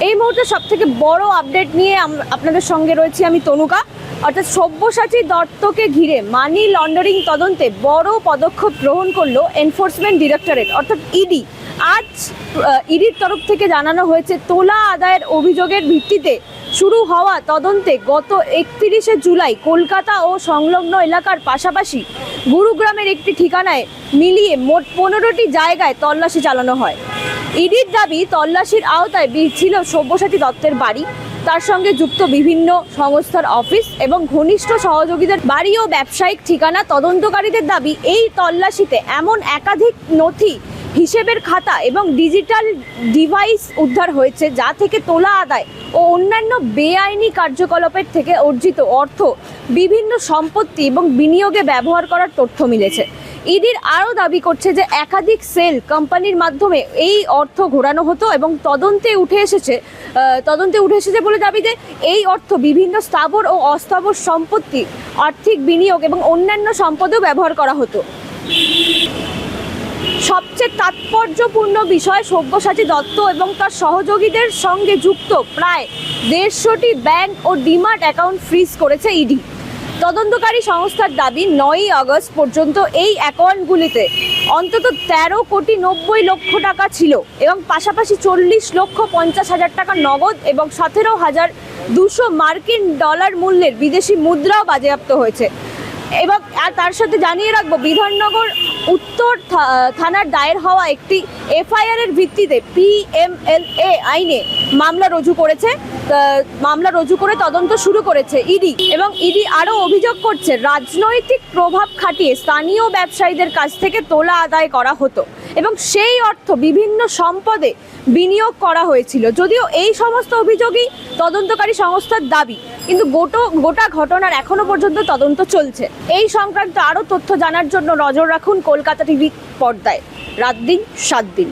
এই মুহূর্তে সবথেকে বড় আপডেট নিয়ে আপনাদের সঙ্গে রয়েছি আমি তনুকা। অর্থাৎ সব্যসাচী দত্তকে ঘিরে মানি লন্ডারিং তদন্তে বড় পদক্ষেপ গ্রহণ করলো এনফোর্সমেন্ট ডিরেক্টরেট অর্থাৎ ইডি। আজ ইডির তরফ থেকে জানানো হয়েছে তোলা আদায়ের অভিযোগের ভিত্তিতে শুরু হওয়া তদন্তে গত 31শে জুলাই কলকাতা ও সংলগ্ন এলাকার পাশাপাশি গুরুগ্রামের একটি ঠিকানায় মিলিয়ে মোট 15টি জায়গায় তল্লাশি চালানো হয়। ইডির দাবি, তল্লাশির আওতায় ছিল সব্যসাচী দত্তের বাড়ি, তার সঙ্গে যুক্ত বিভিন্ন সংস্থার অফিস এবং ঘনিষ্ঠ সহযোগীদের বাড়ি ও ব্যবসায়িক ঠিকানা। তদন্তকারীদের দাবি, এই তল্লাশিতে এমন একাধিক নথি, হিসেবের খাতা এবং ডিজিটাল ডিভাইস উদ্ধার হয়েছে যা থেকে তোলা আদায় ও অন্যান্য বেআইনি কার্যকলাপের থেকে অর্জিত অর্থ, বিভিন্ন সম্পত্তি এবং বিনিয়োগে ব্যবহার করার তথ্য মিলেছে। ইডির আরও দাবি করছে যে একাধিক সেল কোম্পানির মাধ্যমে এই অর্থ ঘোরানো হতো এবং তদন্তে উঠে এসেছে বলে দাবি যে এই অর্থ বিভিন্ন স্থাবর ও অস্থাবর সম্পত্তি, আর্থিক বিনিয়োগ এবং অন্যান্য সম্পদেও ব্যবহার করা হতো। সবচেয়ে তাৎপর্যপূর্ণ বিষয়, সব্যসাচী দত্ত এবং তার সহযোগীদের সঙ্গে যুক্ত প্রায় 150টি ব্যাংক ও ডিমার্ট অ্যাকাউন্ট ফ্রিজ করেছে ইডি। তদন্তকারী সংস্থার দাবি, 9ই আগস্ট পর্যন্ত এই অ্যাকাউন্টগুলিতে অন্তত 13,90,00,000 টাকা ছিল এবং পাশাপাশি 40,50,000 টাকা নগদ এবং 17,200 মার্কিন ডলার মূল্যের বিদেশি মুদ্রাও বাজেয়াপ্ত হয়েছে। এবং তার সাথে জানিয়ে রাখবো, বিধাননগর উত্তর থানার দায়ের হওয়া একটি এফআইআর এর ভিত্তিতে পিএমএলএ আইনে মামলা রুজু করে তদন্ত শুরু করেছে ইডি। এবং ইডি আরও অভিযোগ করছে, রাজনৈতিক প্রভাব খাটিয়ে স্থানীয় ব্যবসায়ীদের কাছ থেকে তোলা আদায় করা হতো এবং সেই অর্থ বিভিন্ন সম্পদে বিনিয়োগ করা হয়েছিল। যদিও এই সমস্ত অভিযোগই তদন্তকারী সংস্থার দাবি, কিন্তু গোটা ঘটনার এখনো পর্যন্ত তদন্ত চলছে। এই সংক্রান্ত আরও তথ্য জানার জন্য নজর রাখুন কলকাতা টিভি পর্দায়, রাত দিন 7 দিন।